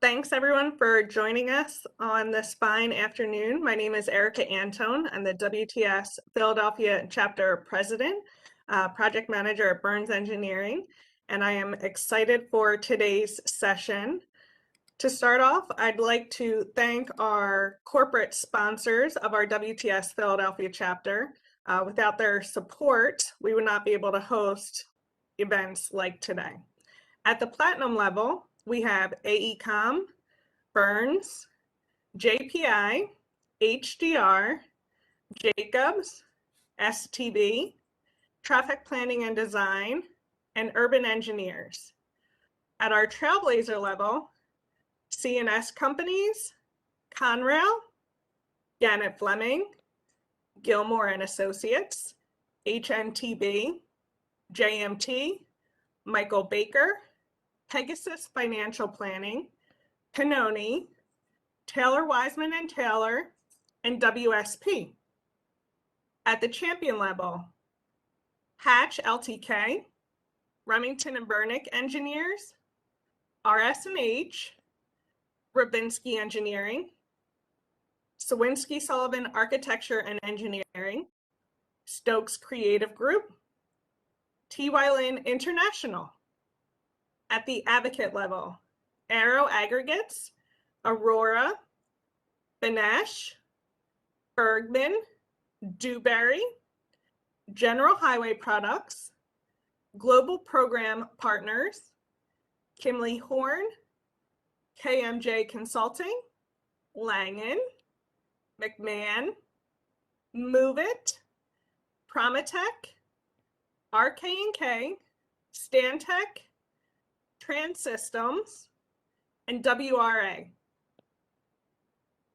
Thanks everyone for joining us on this fine afternoon. My name is Erica Antone. I'm the WTS Philadelphia chapter president, project manager at Burns Engineering, and I am excited for today's session. To start off, I'd like to thank our corporate sponsors of our WTS Philadelphia chapter. Without their support, we would not be able to host events like today. At the platinum level, we have AECom, Burns, JPI, HDR, Jacobs, STB, Traffic Planning and Design, and Urban Engineers. At our Trailblazer level, CNS Companies, Conrail, Gannett Fleming, Gilmore and Associates, HNTB, JMT, Michael Baker, Pegasus Financial Planning, Pannoni, Taylor Wiseman and Taylor, and WSP. At the champion level, Hatch LTK, Remington and Bernick Engineers, RS&H, Rabinski Engineering, Sawinski Sullivan Architecture and Engineering, Stokes Creative Group, T.Y. Lin International. At the advocate level, Aero Aggregates, Aurora, Benesh, Bergman, Dewberry, General Highway Products, Global Program Partners, Kimley Horn, KMJ Consulting, Langan, McMahon, Move It, Promatech, RK&K, Stantec, Transsystems, and WRA.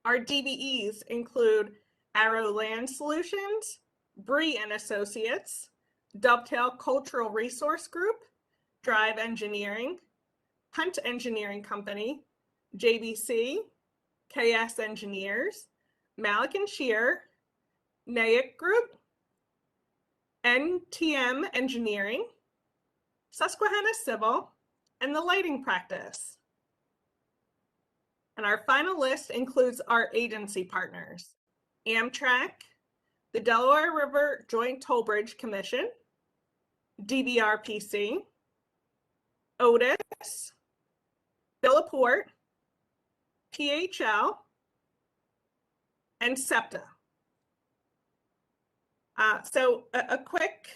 Our DBEs include Arrow Land Solutions, Bree and Associates, Dovetail Cultural Resource Group, Drive Engineering, Hunt Engineering Company, JBC, KS Engineers, Malik and Shear, Nayik Group, NTM Engineering, Susquehanna Civil, and the Lighting Practice. And our final list includes our agency partners: Amtrak, the Delaware River Joint Toll Bridge Commission, DBRPC, Otis, Billaport, PHL, and SEPTA. So a quick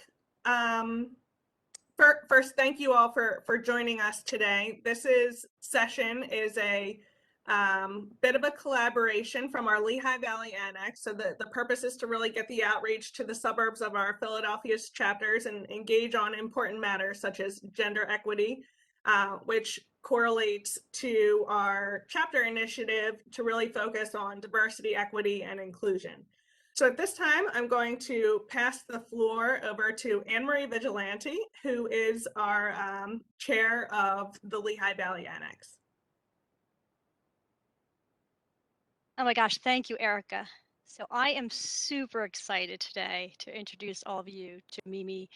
first, thank you all for joining us today. This session is a bit of a collaboration from our Lehigh Valley Annex. So the purpose is to really get the outreach to the suburbs of our Philadelphia's chapters and engage on important matters such as gender equity, which correlates to our chapter initiative to really focus on diversity, equity, and inclusion. So at this time, I'm going to pass the floor over to Anne Marie Vigilante, who is our chair of the Lehigh Valley Annex. Oh my gosh, thank you, Erica. So I am super excited today to introduce all of you to Mimi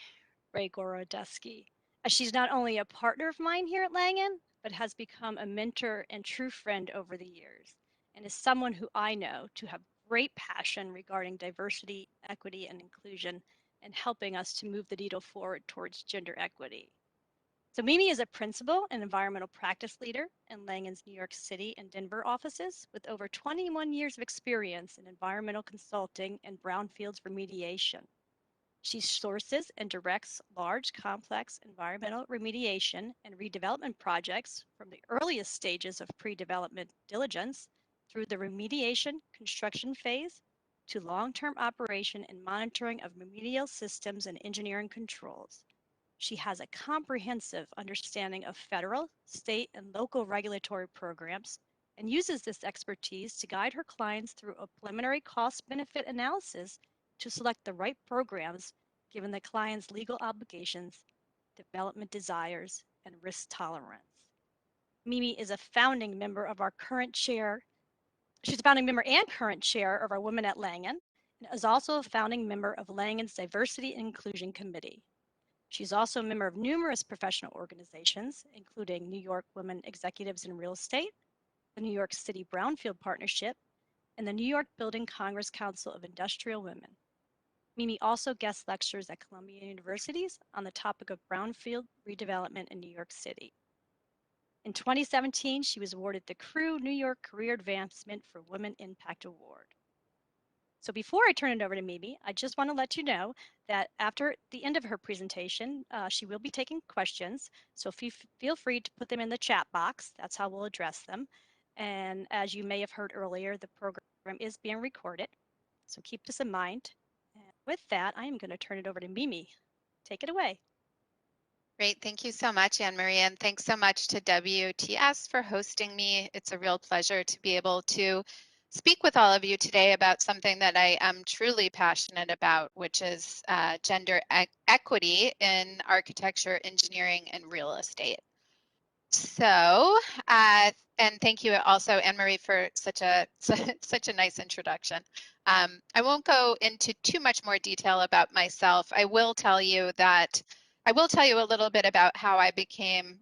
Raygorodetsky. She's not only a partner of mine here at Langan, but has become a mentor and true friend over the years, and is someone who I know to have great passion regarding diversity, equity, and inclusion, and helping us to move the needle forward towards gender equity. So Mimi is a principal and environmental practice leader in Langan's New York City and Denver offices with over 21 years of experience in environmental consulting and brownfields remediation. She sources and directs large, complex environmental remediation and redevelopment projects from the earliest stages of pre-development diligence through the remediation construction phase to long-term operation and monitoring of remedial systems and engineering controls. She has a comprehensive understanding of federal, state, and local regulatory programs and uses this expertise to guide her clients through a preliminary cost-benefit analysis to select the right programs given the client's legal obligations, development desires, and risk tolerance. Mimi is a founding member of our current chair. She's a founding member and current chair of our Women at Langan, and is also a founding member of Langan's Diversity and Inclusion Committee. She's also a member of numerous professional organizations, including New York Women Executives in Real Estate, the New York City Brownfield Partnership, and the New York Building Congress Council of Industrial Women. Mimi also guest lectures at Columbia Universities on the topic of brownfield redevelopment in New York City. In 2017, she was awarded the Crew New York Career Advancement for Women Impact Award. So before I turn it over to Mimi, I just want to let you know that after the end of her presentation, she will be taking questions. So feel free to put them in the chat box. That's how we'll address them. And as you may have heard earlier, the program is being recorded. So keep this in mind. And with that, I am going to turn it over to Mimi. Take it away. Great. Thank you so much, Anne Marie. And thanks so much to WTS for hosting me. It's a real pleasure to be able to speak with all of you today about something that I am truly passionate about, which is gender equity in architecture, engineering, and real estate. So, and thank you also, Anne Marie, for such a nice introduction. I won't go into too much more detail about myself. I will tell you a little bit about how I became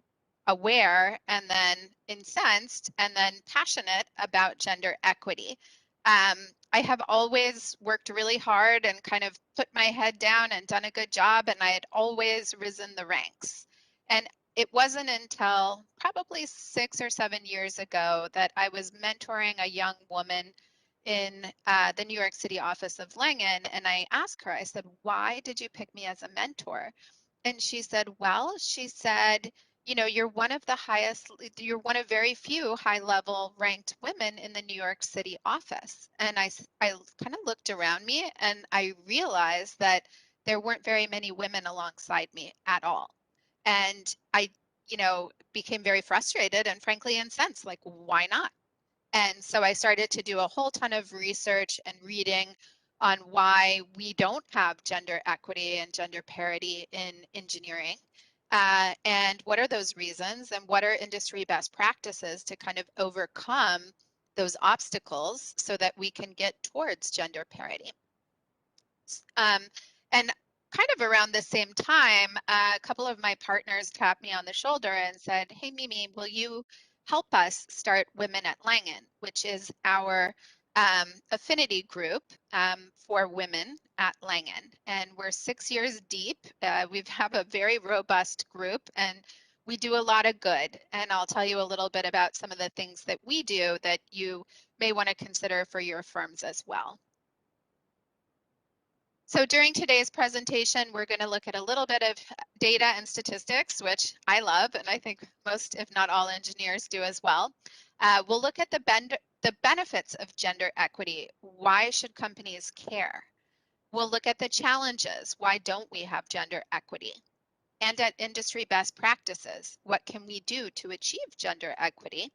aware and then incensed and then passionate about gender equity. I have always worked really hard and kind of put my head down and done a good job, and I had always risen the ranks. And it wasn't until probably 6 or 7 years ago that I was mentoring a young woman in the New York City office of Langan, and I asked her, I said, why did you pick me as a mentor? And she said, well, she said, you know, you're one of very few high-level ranked women in the New York City office. And I kind of looked around me and I realized that there weren't very many women alongside me at all. And I, became very frustrated and frankly incensed, like, why not? And so I started to do a whole ton of research and reading on why we don't have gender equity and gender parity in engineering. And what are those reasons and what are industry best practices to kind of overcome those obstacles so that we can get towards gender parity. And kind of around the same time, a couple of my partners tapped me on the shoulder and said, hey, Mimi, will you help us start Women at Langan, which is our affinity group for women at Langan. And we're 6 years deep. We have a very robust group and we do a lot of good. And I'll tell you a little bit about some of the things that we do that you may want to consider for your firms as well. So during today's presentation, we're going to look at a little bit of data and statistics, which I love, and I think most, if not all, engineers do as well. We'll look at the benefits of gender equity. Why should companies care? We'll look at the challenges. Why don't we have gender equity? And at industry best practices. What can we do to achieve gender equity?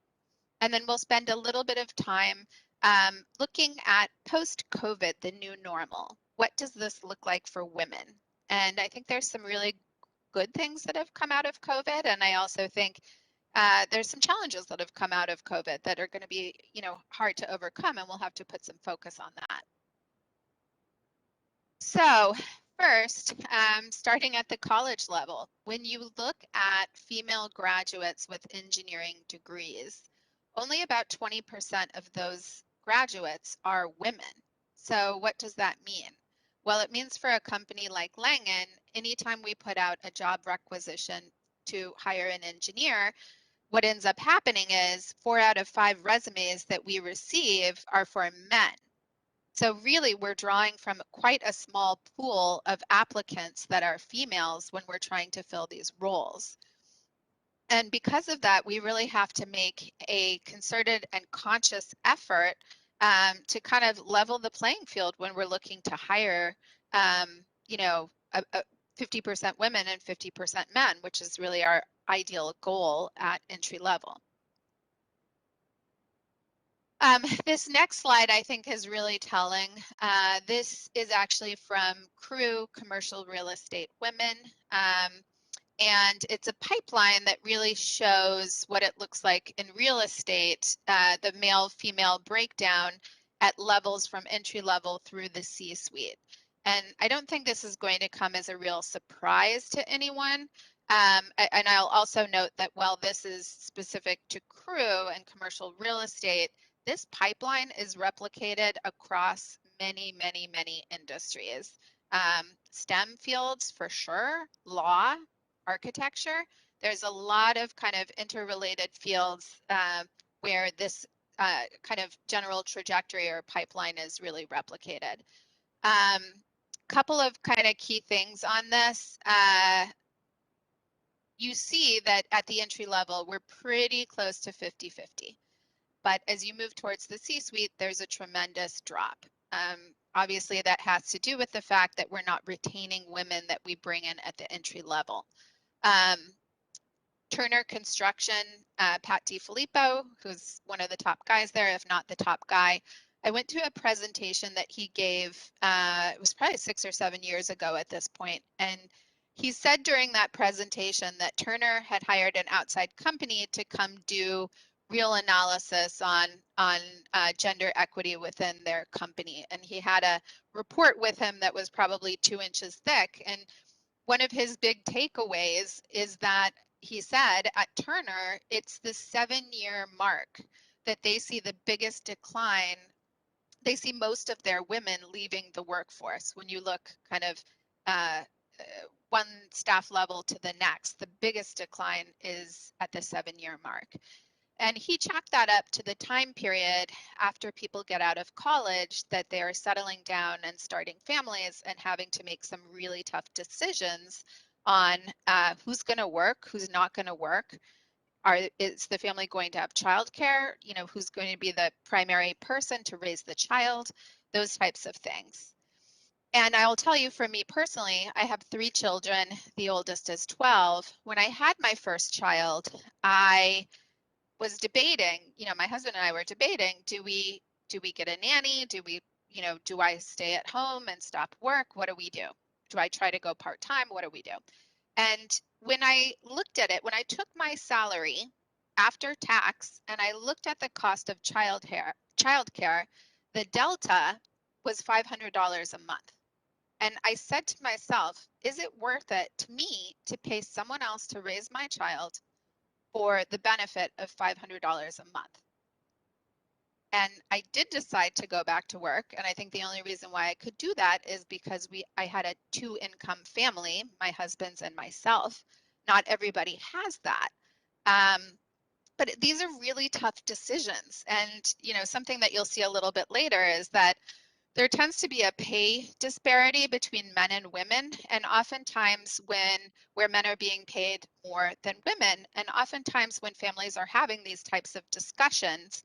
And then we'll spend a little bit of time looking at post-COVID, the new normal. What does this look like for women? And I think there's some really good things that have come out of COVID. And I also think there's some challenges that have come out of COVID that are going to be, hard to overcome. And we'll have to put some focus on that. So first, starting at the college level, when you look at female graduates with engineering degrees, only about 20% of those graduates are women. So what does that mean? Well, it means for a company like Langan, anytime we put out a job requisition to hire an engineer, what ends up happening is 4 out of 5 resumes that we receive are for men. So really, we're drawing from quite a small pool of applicants that are females when we're trying to fill these roles. And because of that, we really have to make a concerted and conscious effort to kind of level the playing field when we're looking to hire, 50% women and 50% men, which is really our ideal goal at entry level. This next slide, I think, is really telling. This is actually from Crew Commercial Real Estate Women. And it's a pipeline that really shows what it looks like in real estate, the male-female breakdown at levels from entry level through the C-suite. And I don't think this is going to come as a real surprise to anyone And I'll also note that while this is specific to crew and commercial real estate, this pipeline is replicated across many, many, many industries. STEM fields for sure, law, architecture. There's a lot of kind of interrelated fields where this kind of general trajectory or pipeline is really replicated. Couple of kind of key things on this. You see that at the entry level, we're pretty close to 50-50. But as you move towards the C-suite, there's a tremendous drop. Obviously, that has to do with the fact that we're not retaining women that we bring in at the entry level. Turner Construction, Pat DiFilippo, who's one of the top guys there, if not the top guy. I went to a presentation that he gave, it was probably 6 or 7 years ago at this point, and he said during that presentation that Turner had hired an outside company to come do real analysis on gender equity within their company. And he had a report with him that was probably 2 inches thick. And one of his big takeaways is that he said at Turner, it's the 7-year mark that they see the biggest decline. They see most of their women leaving the workforce. When you look kind of one staff level to the next, the biggest decline is at the 7-year mark. And he chalked that up to the time period after people get out of college that they are settling down and starting families and having to make some really tough decisions on who's going to work, who's not going to work. Is the family going to have childcare? You know, who's going to be the primary person to raise the child? Those types of things. And I'll tell you, for me personally, I have 3 children. The oldest is 12. When I had my first child, I was debating, you know, my husband and I were debating, do we get a nanny? Do we, you know, do I stay at home and stop work? What do we do? Do I try to go part-time? What do we do? And when I looked at it, when I took my salary after tax and I looked at the cost of childcare, the delta was $500 a month. And I said to myself, is it worth it to me to pay someone else to raise my child for the benefit of $500 a month? And I did decide to go back to work. And I think the only reason why I could do that is because I had a 2-income family, my husband's and myself. Not everybody has that. But these are really tough decisions. And, you know, something that you'll see a little bit later is that there tends to be a pay disparity between men and women, and oftentimes where men are being paid more than women, and oftentimes when families are having these types of discussions,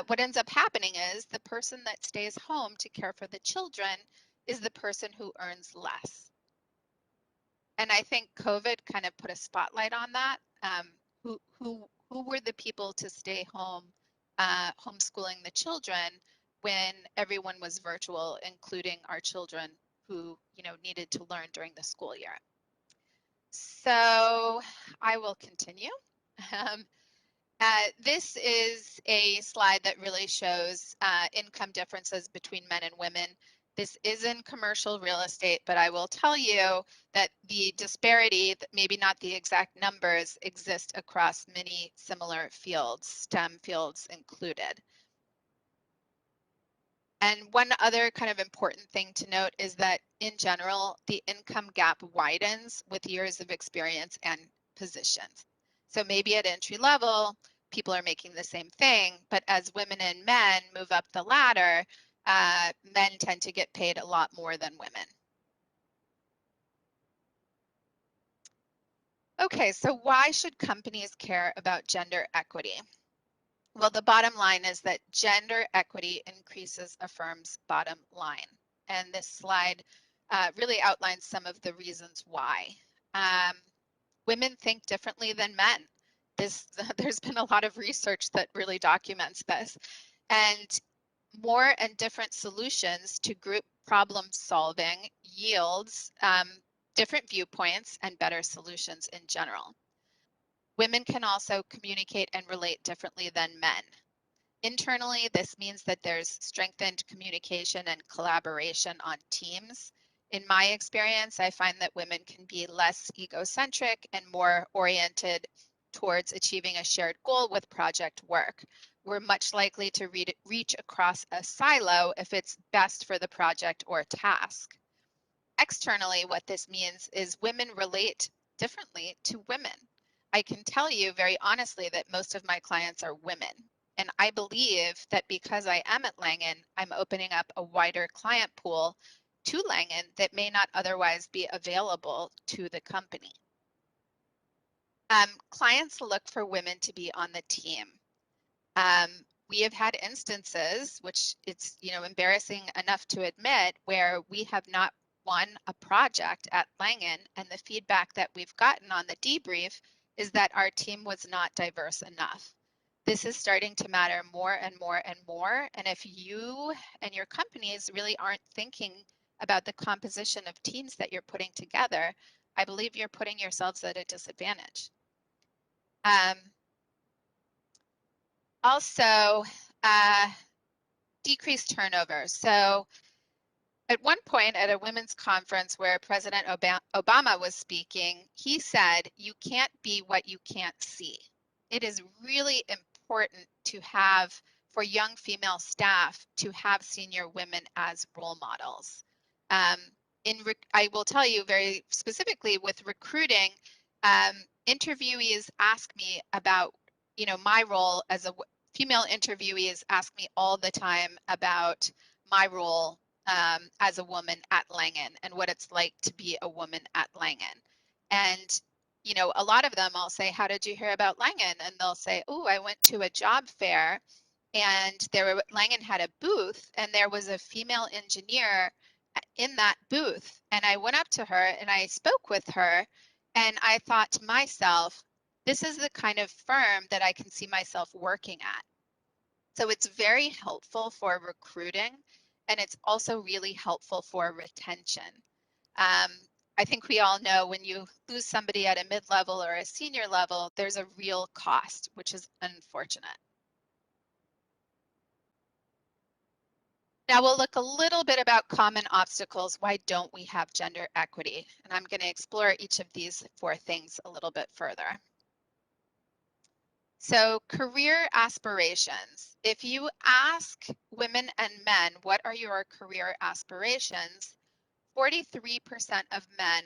what ends up happening is the person that stays home to care for the children is the person who earns less. And I think COVID kind of put a spotlight on that. Who were the people to stay home, homeschooling the children when everyone was virtual, including our children who, you know, needed to learn during the school year. So I will continue. This is a slide that really shows income differences between men and women. This is in commercial real estate, but I will tell you that the disparity, maybe not the exact numbers, exist across many similar fields, STEM fields included. And one other kind of important thing to note is that in general, the income gap widens with years of experience and positions. So maybe at entry level, people are making the same thing, but as women and men move up the ladder, men tend to get paid a lot more than women. Okay, so why should companies care about gender equity? Well, the bottom line is that gender equity increases a firm's bottom line. And this slide really outlines some of the reasons why. Women think differently than men. There's been a lot of research that really documents this. And more and different solutions to group problem solving yields different viewpoints and better solutions in general. Women can also communicate and relate differently than men. Internally, this means that there's strengthened communication and collaboration on teams. In my experience, I find that women can be less egocentric and more oriented towards achieving a shared goal with project work. We're much likely to reach across a silo if it's best for the project or task. Externally, what this means is women relate differently to women. I can tell you very honestly that most of my clients are women. And I believe that because I am at Langan, I'm opening up a wider client pool to Langan that may not otherwise be available to the company. Clients look for women to be on the team. We have had instances, which it's embarrassing enough to admit, where we have not won a project at Langan, and the feedback that we've gotten on the debrief is that our team was not diverse enough. This is starting to matter more and more and more. And if you and your companies really aren't thinking about the composition of teams that you're putting together, I believe you're putting yourselves at a disadvantage. Also, decreased turnover. So at one point at a women's conference where President Obama was speaking, he said, "You can't be what you can't see." It is really important to have, for young female staff, to have senior women as role models. I will tell you very specifically with recruiting, interviewees ask me about, my role as a female interviewees ask me all the time about my role as a woman at Langan and what it's like to be a woman at Langan. And, a lot of them, I'll say, "How did you hear about Langan?" And they'll say, "Oh, I went to a job fair and Langan had a booth and there was a female engineer in that booth. And I went up to her and I spoke with her and I thought to myself, this is the kind of firm that I can see myself working at." So it's very helpful for recruiting, and it's also really helpful for retention. I think we all know when you lose somebody at a mid-level or a senior level, there's a real cost, which is unfortunate. Now we'll look a little bit about common obstacles. Why don't we have gender equity? And I'm going to explore each of these 4 things a little bit further. So career aspirations. If you ask women and men, what are your career aspirations? 43% of men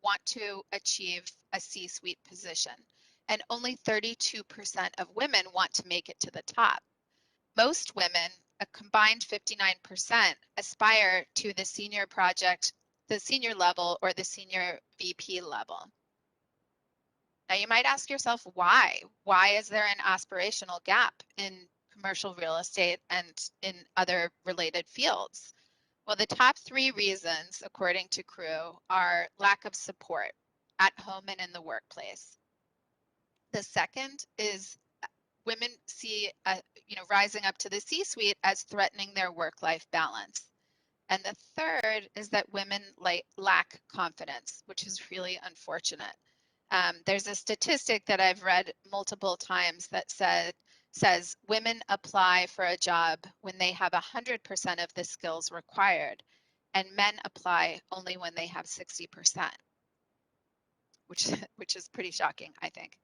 want to achieve a C-suite position, and only 32% of women want to make it to the top. Most women, a combined 59%, aspire to the senior level or the senior VP level. Now you might ask yourself, why? Why is there an aspirational gap in commercial real estate and in other related fields? Well, the top 3 reasons, according to Crew, are lack of support at home and in the workplace. The second is women see, rising up to the C-suite as threatening their work-life balance. And the third is that women lack confidence, which is really unfortunate. There's a statistic that I've read multiple times that says women apply for a job when they have 100% of the skills required, and men apply only when they have 60%, which is pretty shocking, I think.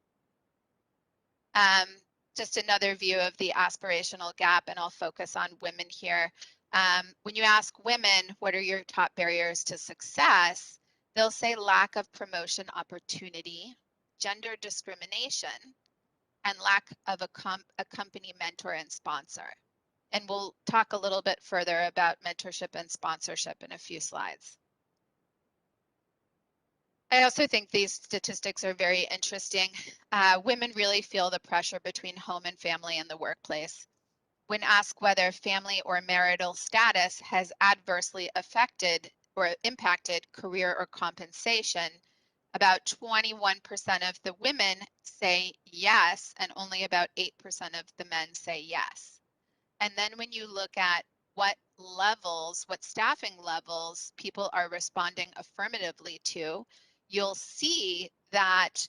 Just another view of the aspirational gap, and I'll focus on women here. When you ask women, what are your top barriers to success? They'll say lack of promotion opportunity, gender discrimination, and lack of a company mentor and sponsor. And we'll talk a little bit further about mentorship and sponsorship in a few slides. I also think these statistics are very interesting. Women really feel the pressure between home and family in the workplace. When asked whether family or marital status has adversely affected or impacted career or compensation, about 21% of the women say yes, and only about 8% of the men say yes. And then when you look at what staffing levels people are responding affirmatively to, you'll see that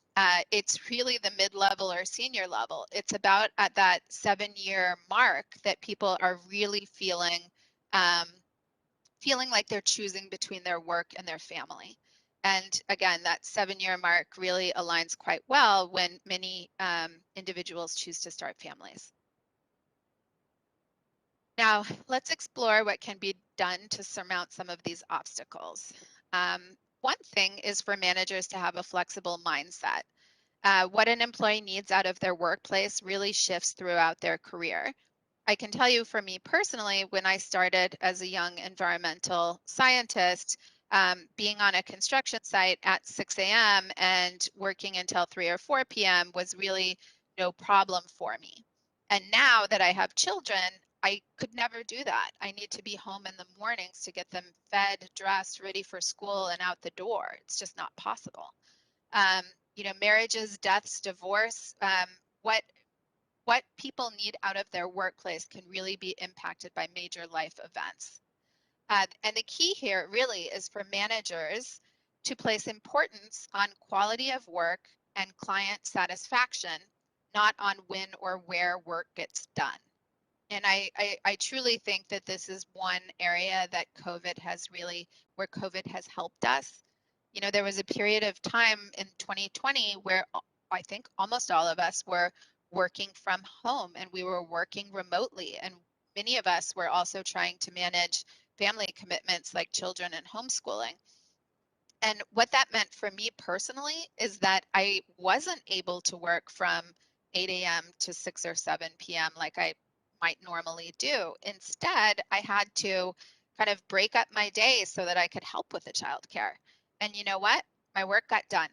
it's really the mid-level or senior level. It's about at that 7-year mark that people are really feeling feeling like they're choosing between their work and their family. And again, that 7-year mark really aligns quite well when many individuals choose to start families. Now, let's explore what can be done to surmount some of these obstacles. One thing is for managers to have a flexible mindset. What an employee needs out of their workplace really shifts throughout their career. I can tell you for me personally, when I started as a young environmental scientist, being on a construction site at 6 a.m. and working until 3 or 4 p.m. was really no problem for me. And now that I have children, I could never do that. I need to be home in the mornings to get them fed, dressed, ready for school, and out the door. It's just not possible. Marriages, deaths, divorce, what people need out of their workplace can really be impacted by major life events. And the key here really is for managers to place importance on quality of work and client satisfaction, not on when or where work gets done. And I truly think that this is one area that where COVID has helped us. There was a period of time in 2020 where I think almost all of us were working from home and we were working remotely. And many of us were also trying to manage family commitments like children and homeschooling. And what that meant for me personally is that I wasn't able to work from 8 a.m. to 6 or 7 p.m. like I might normally do. Instead, I had to kind of break up my day so that I could help with the childcare. And you know what? My work got done.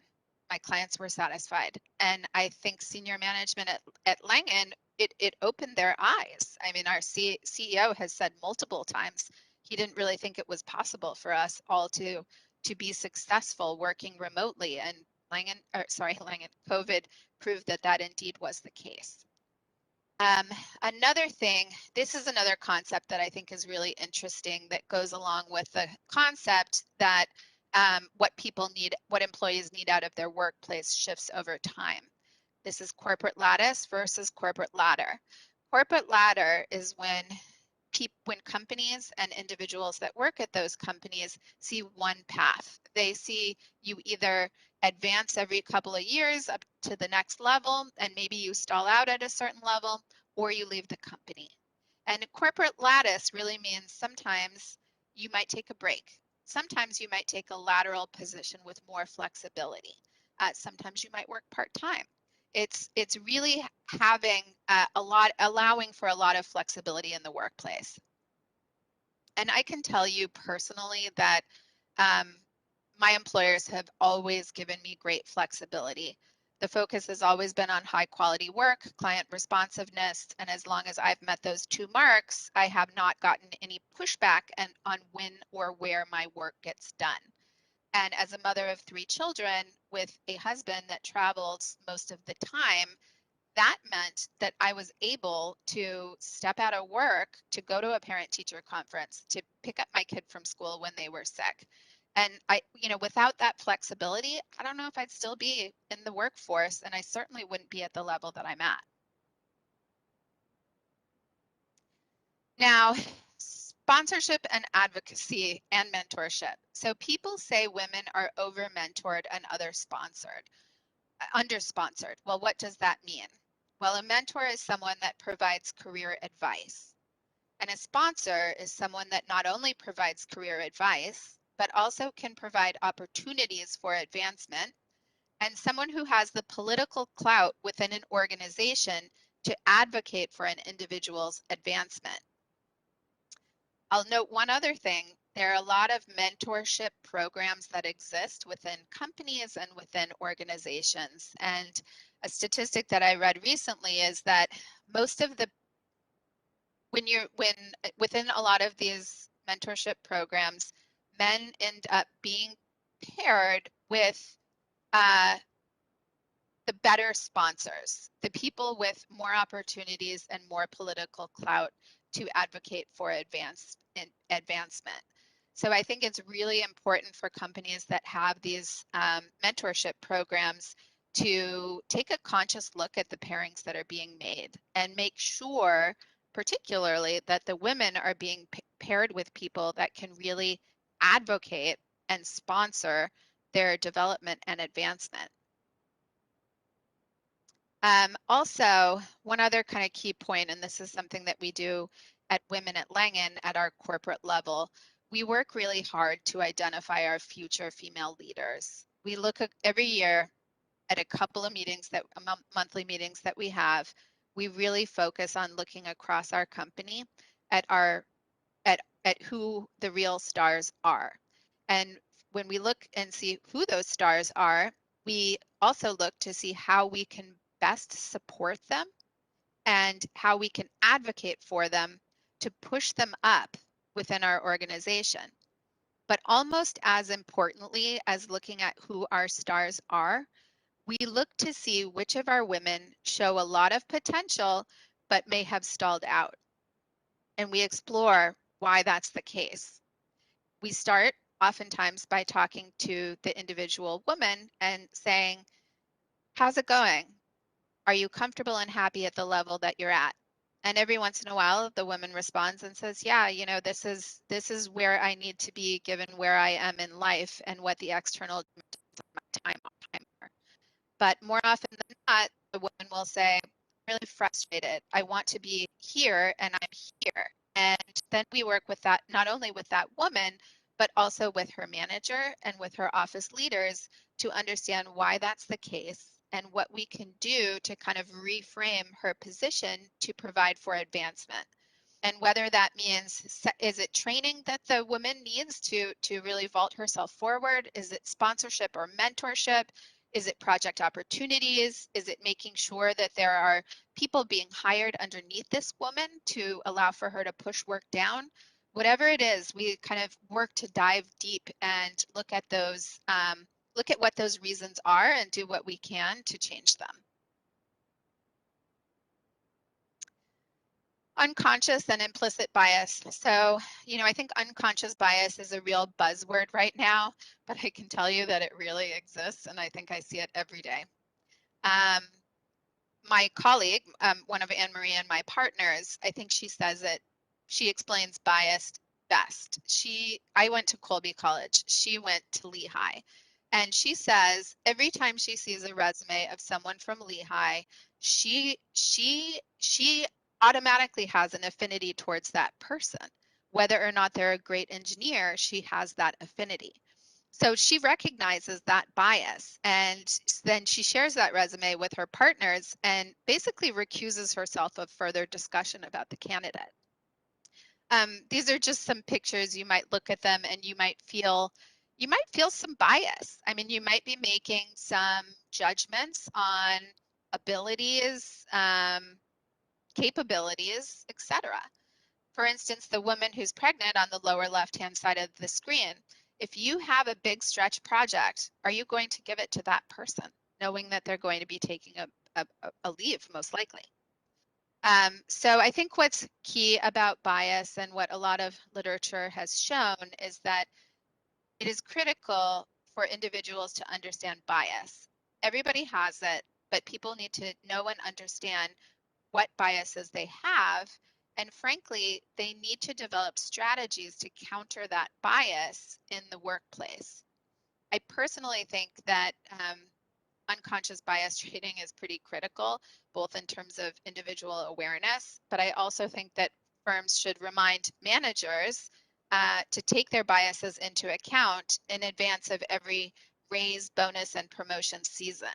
My clients were satisfied. And I think senior management at Langan, it opened their eyes. I mean, our CEO has said multiple times he didn't really think it was possible for us all to be successful working remotely, and COVID proved that indeed was the case. Another thing, this is another concept that I think is really interesting that goes along with the concept that what employees need out of their workplace shifts over time. This is corporate lattice versus corporate ladder. Corporate ladder is when companies and individuals that work at those companies see one path. They see you either advance every couple of years up to the next level, and maybe you stall out at a certain level, or you leave the company. And corporate lattice really means sometimes you might take a break. Sometimes you might take a lateral position with more flexibility. Sometimes you might work part-time. It's really having allowing for a lot of flexibility in the workplace. And I can tell you personally that my employers have always given me great flexibility. The focus has always been on high quality work, client responsiveness, and as long as I've met those two marks, I have not gotten any pushback on when or where my work gets done. And as a mother of 3 children with a husband that travels most of the time, that meant that I was able to step out of work to go to a parent-teacher conference, to pick up my kid from school when they were sick. And without that flexibility, I don't know if I'd still be in the workforce, and I certainly wouldn't be at the level that I'm at. Now, sponsorship and advocacy and mentorship. So people say women are over-mentored and under-sponsored. Well, what does that mean? Well, a mentor is someone that provides career advice. And a sponsor is someone that not only provides career advice, but also can provide opportunities for advancement, and someone who has the political clout within an organization to advocate for an individual's advancement. I'll note one other thing. There are a lot of mentorship programs that exist within companies and within organizations. And a statistic that I read recently is that within a lot of these mentorship programs, men end up being paired with the better sponsors, the people with more opportunities and more political clout to advocate for advancement. So I think it's really important for companies that have these mentorship programs to take a conscious look at the pairings that are being made and make sure, particularly, that the women are being paired paired with people that can really advocate and sponsor their development and advancement. Also, one other kind of key point, and this is something that we do at Women at Langan at our corporate level, we work really hard to identify our future female leaders. We look at every year at a couple of meetings that monthly meetings that we have. We really focus on looking across our company at our at who the real stars are. And when we look and see who those stars are, we also look to see how we can best support them and how we can advocate for them to push them up within our organization. But almost as importantly as looking at who our stars are, we look to see which of our women show a lot of potential but may have stalled out. And we explore why that's the case. We start oftentimes by talking to the individual woman and saying, how's it going? Are you comfortable and happy at the level that you're at? And every once in a while, the woman responds and says, yeah, you know, this is where I need to be given where I am in life and what the external time are. But more often than not, the woman will say, I'm really frustrated. I want to be here and I'm here. And then we work with that, not only with that woman, but also with her manager and with her office leaders to understand why that's the case and what we can do to kind of reframe her position to provide for advancement. And whether that means, is it training that the woman needs to really vault herself forward? Is it sponsorship or mentorship? Is it project opportunities? Is it making sure that there are people being hired underneath this woman to allow for her to push work down? Whatever it is, we kind of work to dive deep and look at those, look at what those reasons are and do what we can to change them. Unconscious and implicit bias. So, you know, I think unconscious bias is a real buzzword right now, but I can tell you that it really exists, and I think I see it every day. My colleague, one of Anne Marie and my partners, I think she says it, she explains bias best. I went to Colby College. She went to Lehigh. And she says every time she sees a resume of someone from Lehigh, she automatically has an affinity towards that person. Whether or not they're a great engineer, she has that affinity. So she recognizes that bias, and then she shares that resume with her partners and basically recuses herself of further discussion about the candidate. These are just some pictures. You might look at them and you might feel some bias. I mean, you might be making some judgments on abilities, capabilities, etc. For instance, the woman who's pregnant on the lower left-hand side of the screen, if you have a big stretch project, are you going to give it to that person, knowing that they're going to be taking a leave, most likely? So I think what's key about bias and what a lot of literature has shown is that it is critical for individuals to understand bias. Everybody has it, but people need to know and understand what biases they have. And frankly, they need to develop strategies to counter that bias in the workplace. I personally think that unconscious bias training is pretty critical, both in terms of individual awareness, but I also think that firms should remind managers to take their biases into account in advance of every raise, bonus, and promotion season.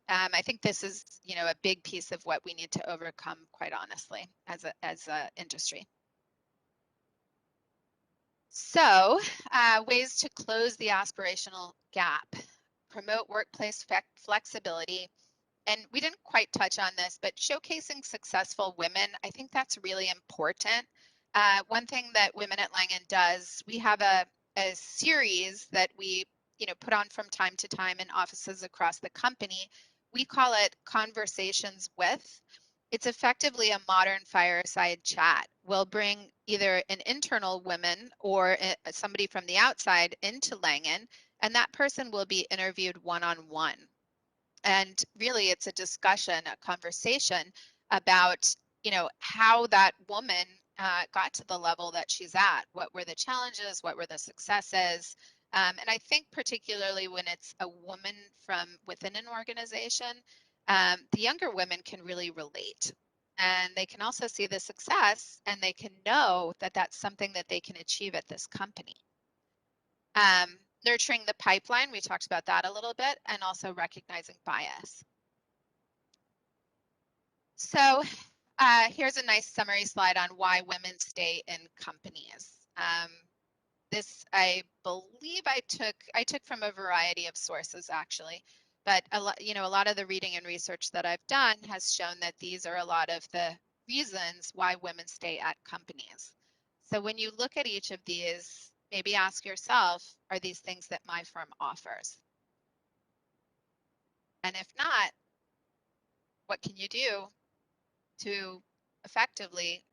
I think this is, you know, a big piece of what we need to overcome, quite honestly, as a industry. So, ways to close the aspirational gap: promote workplace flexibility. And we didn't quite touch on this, but showcasing successful women, I think that's really important. One thing that Women at Langan does, we have a series that we, you know, put on from time to time in offices across the company. We call it Conversations With. It's effectively a modern fireside chat. We'll bring either an internal woman or somebody from the outside into Langan, and that person will be interviewed one-on-one. And really, it's a discussion, a conversation about, you know, how that woman got to the level that she's at. What were the challenges? What were the successes? And I think particularly when it's a woman from within an organization, the younger women can really relate. And they can also see the success and they can know that that's something that they can achieve at this company. Nurturing the pipeline, we talked about that a little bit, and also recognizing bias. So here's a nice summary slide on why women stay in companies. This, I believe I took from a variety of sources actually, but a lot of the reading and research that I've done has shown that these are a lot of the reasons why women stay at companies. So when you look at each of these, maybe ask yourself, are these things that my firm offers? And if not, what can you do to effectively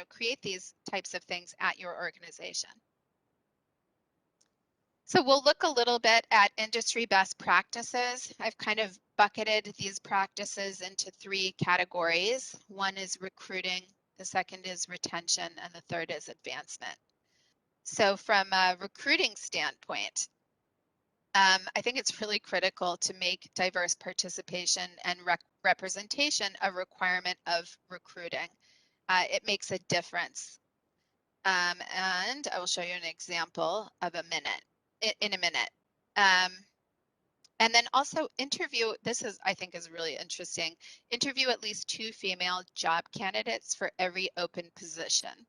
create these types of things at your organization? So we'll look a little bit at industry best practices. I've kind of bucketed these practices into 3 categories. One is recruiting, the second is retention, and the third is advancement. So from a recruiting standpoint, I think it's really critical to make diverse participation and representation a requirement of recruiting. It makes a difference. And I will show you an example of in a minute. And then also interview, I think is really interesting, interview at least 2 female job candidates for every open position.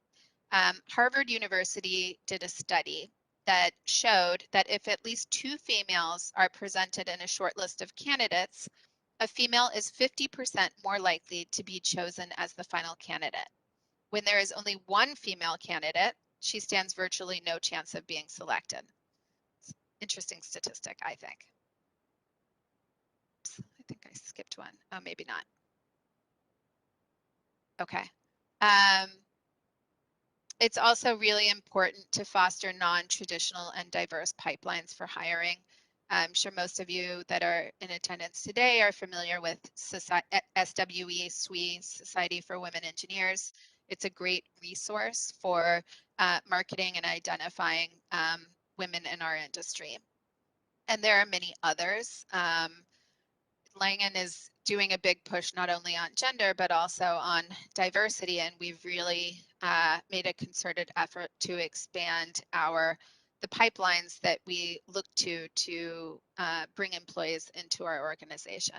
Harvard University did a study that showed that if at least 2 females are presented in a short list of candidates, a female is 50% more likely to be chosen as the final candidate. When there is only 1 female candidate, she stands virtually no chance of being selected. Interesting statistic, I think. Oops, I think I skipped one. Oh, maybe not. Okay. It's also really important to foster non-traditional and diverse pipelines for hiring. I'm sure most of you that are in attendance today are familiar with SWE, SWE, Society for Women Engineers. It's a great resource for marketing and identifying women in our industry. And there are many others. Langan is doing a big push not only on gender, but also on diversity. And we've really made a concerted effort to expand the pipelines that we look to bring employees into our organization.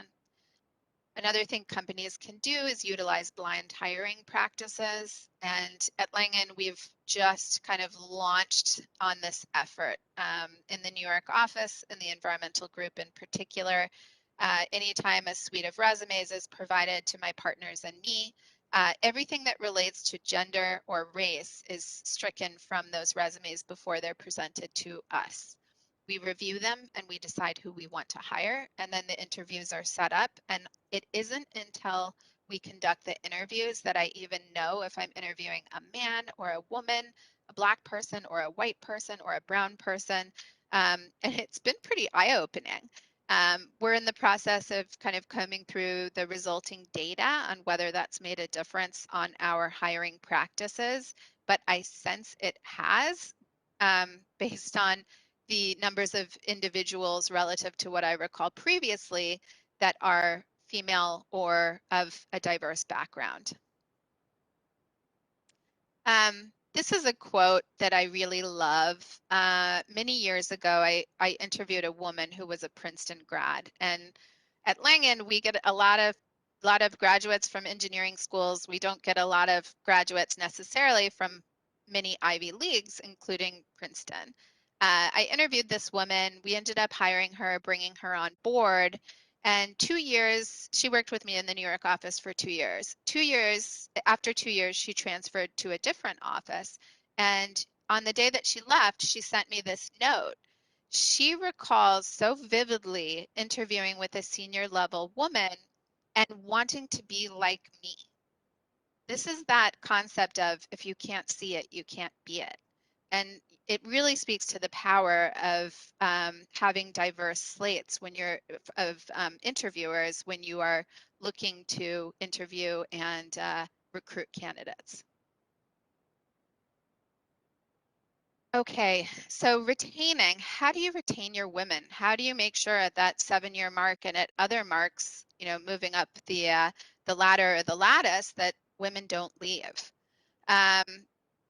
Another thing companies can do is utilize blind hiring practices. And at Langan, we've just kind of launched on this effort in the New York office, in the environmental group in particular. Anytime a suite of resumes is provided to my partners and me, everything that relates to gender or race is stricken from those resumes before they're presented to us. We review them and we decide who we want to hire, and then the interviews are set up. And it isn't until we conduct the interviews that I even know if I'm interviewing a man or a woman, a Black person or a white person or a brown person. And it's been pretty eye-opening. We're in the process of kind of combing through the resulting data on whether that's made a difference on our hiring practices, but I sense it has, based on the numbers of individuals relative to what I recall previously that are female or of a diverse background. This is a quote that I really love. Many years ago, I interviewed a woman who was a Princeton grad, and at Langan, we get a lot of graduates from engineering schools. We don't get a lot of graduates necessarily from many Ivy Leagues, including Princeton. I interviewed this woman. We ended up hiring her, bringing her on board. And 2 years, she worked with me in the New York office for 2 years. After 2 years, she transferred to a different office. And on the day that she left, she sent me this note. She recalls so vividly interviewing with a senior level woman and wanting to be like me. This is that concept of if you can't see it, you can't be it. And it really speaks to the power of having diverse slates of interviewers when you are looking to interview and recruit candidates. Okay, so retaining, how do you retain your women? How do you make sure at that 7-year mark and at other marks, moving up the ladder or the lattice, that women don't leave? Um,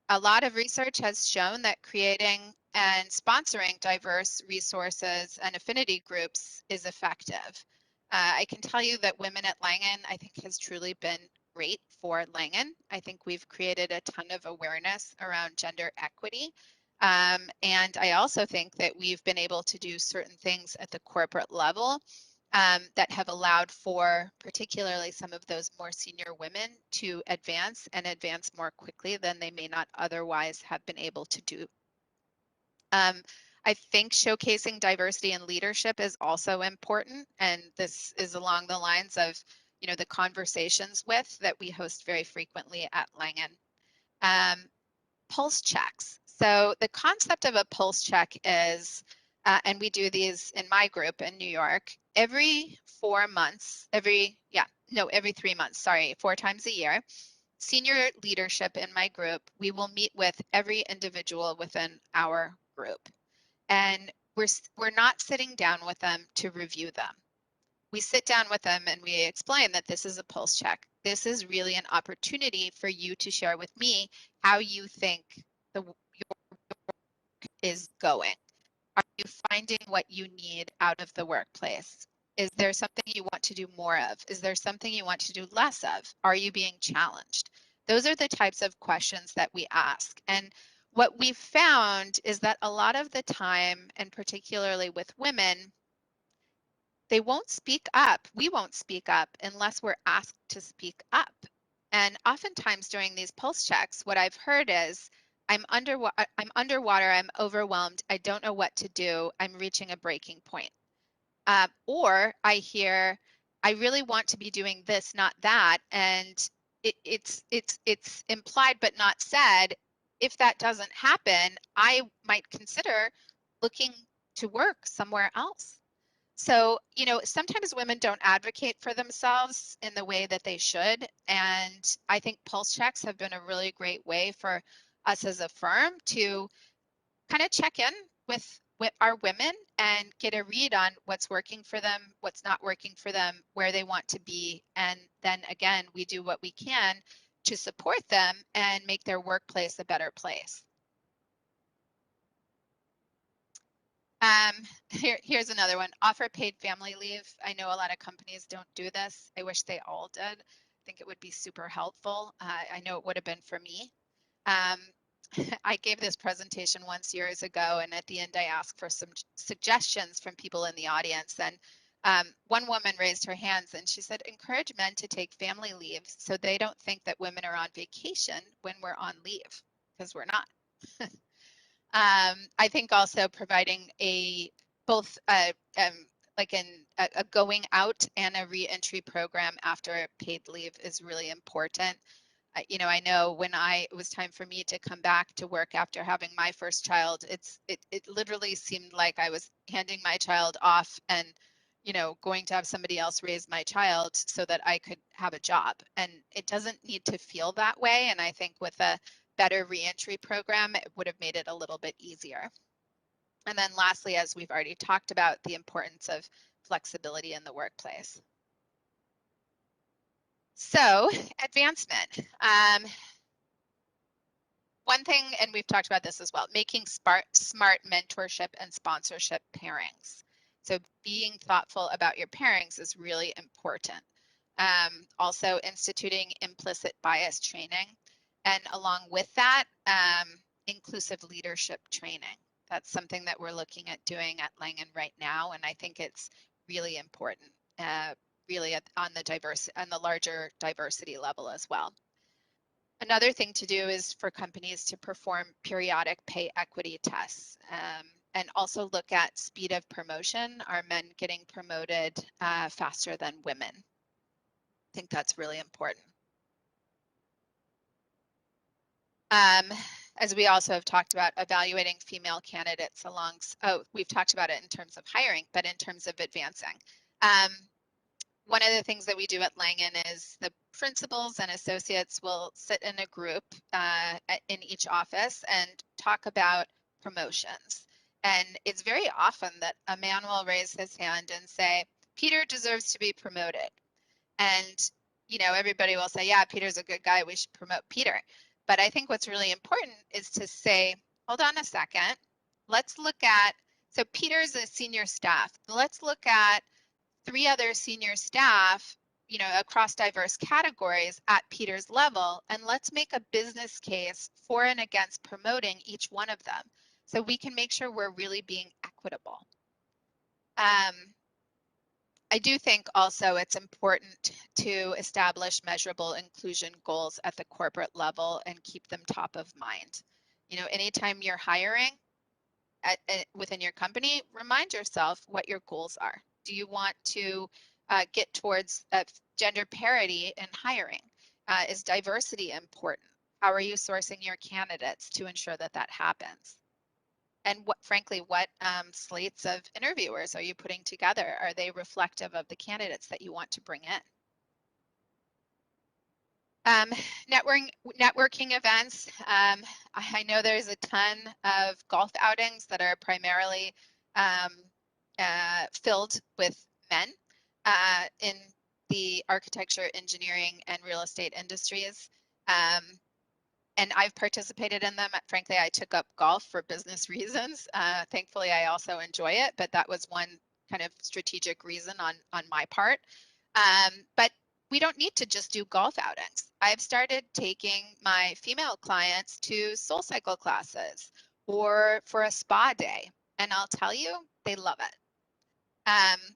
a lot of research has shown that creating and sponsoring diverse resources and affinity groups is effective. I can tell you that Women at Langan, I think, has truly been great for Langan. I think we've created a ton of awareness around gender equity. And I also think that we've been able to do certain things at the corporate level that have allowed for particularly some of those more senior women to advance and advance more quickly than they may not otherwise have been able to do. I think showcasing diversity in leadership is also important, and this is along the lines of the conversations with that we host very frequently at Langan. Pulse checks. So the concept of a pulse check is, and we do these in my group in New York, every 4 months, every 3 months, sorry, 4 times a year, senior leadership in my group, we will meet with every individual within our group. And we're not sitting down with them to review them. We sit down with them and we explain that this is a pulse check. This is really an opportunity for you to share with me how you think your work is going. Are you finding what you need out of the workplace? Is there something you want to do more of? Is there something you want to do less of? Are you being challenged? Those are the types of questions that we ask. And what we've found is that a lot of the time, and particularly with women, they won't speak up. We won't speak up unless we're asked to speak up. And oftentimes during these pulse checks, what I've heard is, I'm underwater, I'm overwhelmed, I don't know what to do, I'm reaching a breaking point. Or I hear, I really want to be doing this, not that, and it's implied but not said. If that doesn't happen, I might consider looking to work somewhere else. So, sometimes women don't advocate for themselves in the way that they should. And I think pulse checks have been a really great way for us as a firm to kind of check in with our women and get a read on what's working for them, what's not working for them, where they want to be. And then again, we do what we can to support them and make their workplace a better place. Here's another one. Offer paid family leave. I know a lot of companies don't do this. I wish they all did. I think it would be super helpful. I know it would have been for me. I gave this presentation once years ago, and at the end I asked for some suggestions from people in the audience. And one woman raised her hands and she said, encourage men to take family leave so they don't think that women are on vacation when we're on leave, because we're not. I think also providing both a going out and a re-entry program after paid leave is really important. I know when it was time for me to come back to work after having my first child, it literally seemed like I was handing my child off and going to have somebody else raise my child so that I could have a job. And it doesn't need to feel that way. And I think with a better reentry program, it would have made it a little bit easier. And then lastly, as we've already talked about, the importance of flexibility in the workplace. So advancement. One thing, and we've talked about this as well, making smart mentorship and sponsorship pairings. So being thoughtful about your pairings is really important. Also instituting implicit bias training. And along with that, inclusive leadership training. That's something that we're looking at doing at Langan right now. And I think it's really important, really on the larger diversity level as well. Another thing to do is for companies to perform periodic pay equity tests and also look at speed of promotion. Are men getting promoted faster than women? I think that's really important. As we also have talked about, evaluating female candidates we've talked about it in terms of hiring, but in terms of advancing. One of the things that we do at Langan is the principals and associates will sit in a group in each office and talk about promotions. And it's very often that a man will raise his hand and say, Peter deserves to be promoted. And, you know, everybody will say, yeah, Peter's a good guy, we should promote Peter. But I think what's really important is to say, hold on a second, let's look at, so Peter's a senior staff. Let's look at 3 other senior staff, you know, across diverse categories at Peter's level, and let's make a business case for and against promoting each one of them so we can make sure we're really being equitable. I do think also it's important to establish measurable inclusion goals at the corporate level and keep them top of mind. You know, anytime you're hiring within your company, remind yourself what your goals are. Do you want to get towards gender parity in hiring? Is diversity important? How are you sourcing your candidates to ensure that that happens? And frankly, what slates of interviewers are you putting together? Are they reflective of the candidates that you want to bring in? Networking events. I know there's a ton of golf outings that are primarily filled with men in the architecture, engineering, and real estate industries. And I've participated in them. Frankly, I took up golf for business reasons. Thankfully, I also enjoy it, but that was one kind of strategic reason on my part. But we don't need to just do golf outings. I've started taking my female clients to soul cycle classes or for a spa day. And I'll tell you, they love it.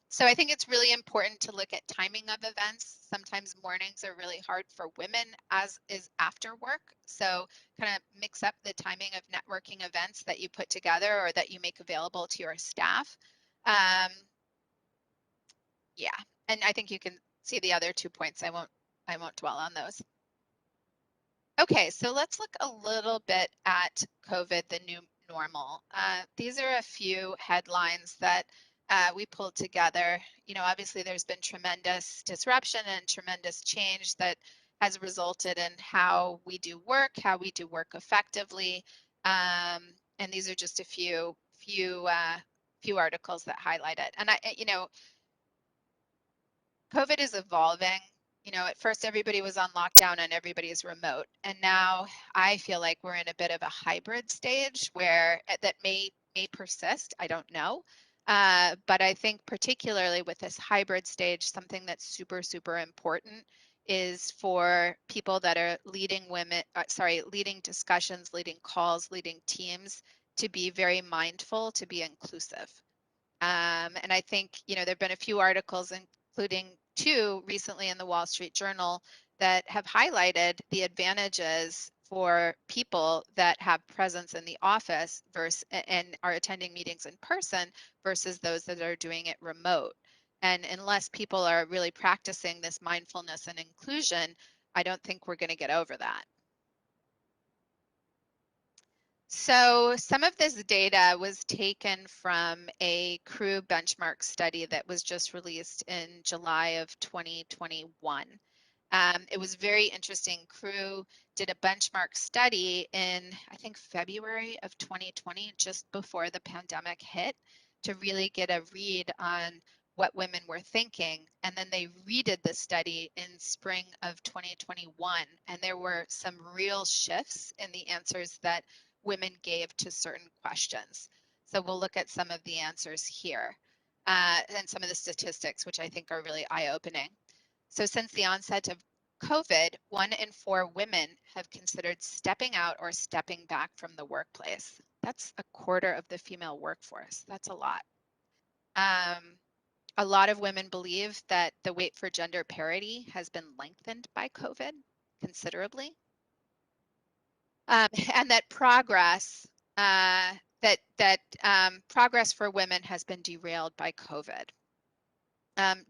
So I think it's really important to look at timing of events. Sometimes mornings are really hard for women, as is after work. So kind of mix up the timing of networking events that you put together or that you make available to your staff. Yeah, and I think you can see the other 2 points. I won't dwell on those. Okay, so let's look a little bit at COVID, the new normal. These are a few headlines that we pulled together. You know, obviously there's been tremendous disruption and tremendous change that has resulted in how we do work effectively. And these are just a few articles that highlight it. And you know, COVID is evolving. You know, at first everybody was on lockdown and everybody's remote. And now I feel like we're in a bit of a hybrid stage where that may persist. I don't know. But I think particularly with this hybrid stage, something that's super, super important is for people that are leading leading discussions, leading calls, leading teams to be very mindful, to be inclusive. And I think, you know, there have been a few articles, including 2 recently in the Wall Street Journal, that have highlighted the advantages for people that have presence in the office and are attending meetings in person versus those that are doing it remote. And unless people are really practicing this mindfulness and inclusion, I don't think we're going to get over that. So some of this data was taken from a Crew benchmark study that was just released in July of 2021. It was very interesting. Crew did a benchmark study in, I think, February of 2020, just before the pandemic hit, to really get a read on what women were thinking. And then they redid the study in spring of 2021. And there were some real shifts in the answers that women gave to certain questions. So we'll look at some of the answers here and some of the statistics, which I think are really eye-opening. So since the onset of COVID, 1 in 4 women have considered stepping out or stepping back from the workplace. That's a quarter of the female workforce. That's a lot. A lot of women believe that the wait for gender parity has been lengthened by COVID considerably. And that progress progress for women has been derailed by COVID.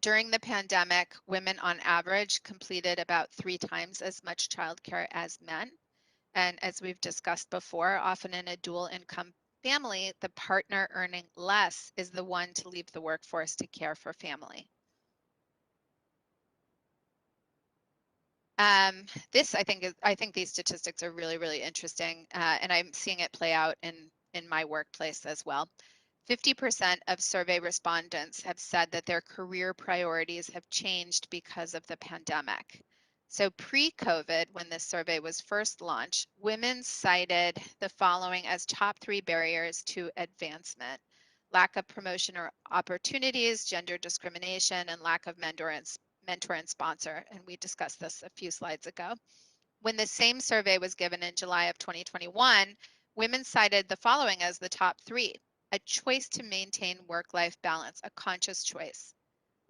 During the pandemic, women on average completed about 3 times as much childcare as men. And as we've discussed before, often in a dual income family, the partner earning less is the one to leave the workforce to care for family. I think these statistics are really, really interesting, and I'm seeing it play out in in my workplace as well. 50% of survey respondents have said that their career priorities have changed because of the pandemic. So pre-COVID, when this survey was first launched, women cited the following as top 3 barriers to advancement: lack of promotion or opportunities, gender discrimination, and lack of mentor and sponsor. And we discussed this a few slides ago. When the same survey was given in July of 2021, women cited the following as the top 3: a choice to maintain work-life balance, a conscious choice;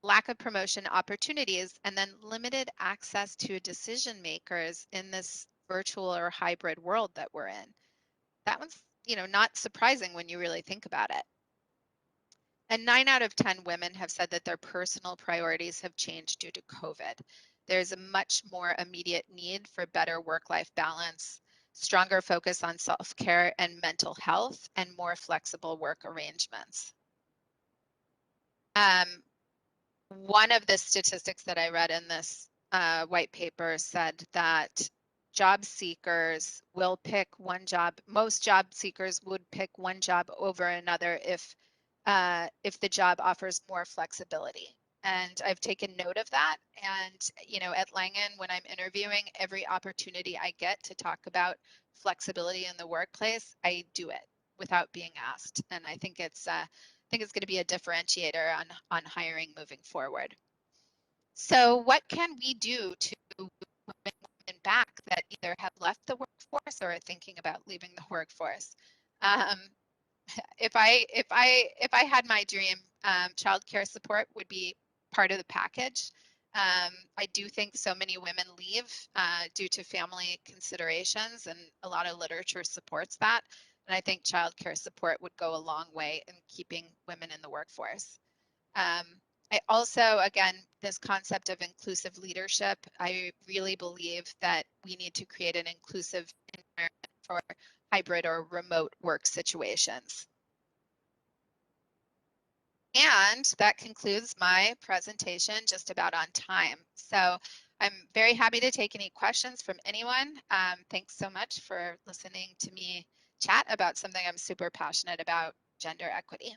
lack of promotion opportunities; and then limited access to decision makers in this virtual or hybrid world that we're in. That one's, not surprising when you really think about it. And 9 out of 10 women have said that their personal priorities have changed due to COVID. There's a much more immediate need for better work-life balance, stronger focus on self-care and mental health, and more flexible work arrangements. One of the statistics that I read in this white paper said that job seekers will pick one job. Most job seekers would pick one job over another if the job offers more flexibility. And I've taken note of that. And, at Langan, when I'm interviewing, every opportunity I get to talk about flexibility in the workplace, I do it without being asked. And I think it's going to be a differentiator on hiring moving forward. So what can we do to bring women back that either have left the workforce or are thinking about leaving the workforce? If I had my dream, childcare support would be part of the package. I do think so many women leave due to family considerations, and a lot of literature supports that. And I think childcare support would go a long way in keeping women in the workforce. I also, again, this concept of inclusive leadership, I really believe that we need to create an inclusive environment for hybrid or remote work situations. And that concludes my presentation, just about on time. So I'm very happy to take any questions from anyone. Thanks so much for listening to me chat about something I'm super passionate about, gender equity.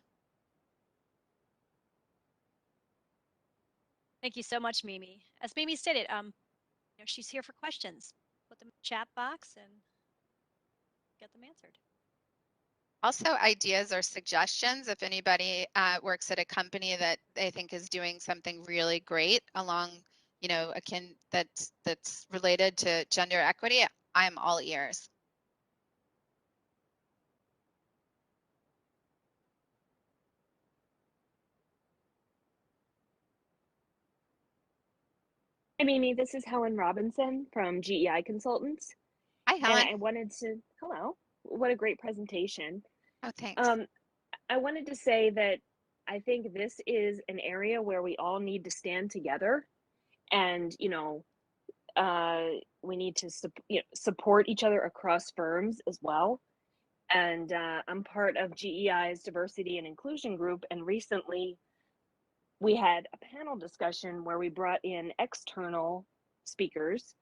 Thank you so much, Mimi. As Mimi stated, she's here for questions. Put them in the chat box and get them answered. Also, ideas or suggestions, if anybody works at a company that they think is doing something really great along, akin that's related to gender equity, I'm all ears. Hi, Mimi. This is Helen Robinson from GEI Consultants. Hi, Helen. And I wanted to, hello, what a great presentation. Oh, thanks. I wanted to say that I think this is an area where we all need to stand together, and, we need to support each other across firms as well. And I'm part of GEI's diversity and inclusion group, and recently we had a panel discussion where we brought in external speakers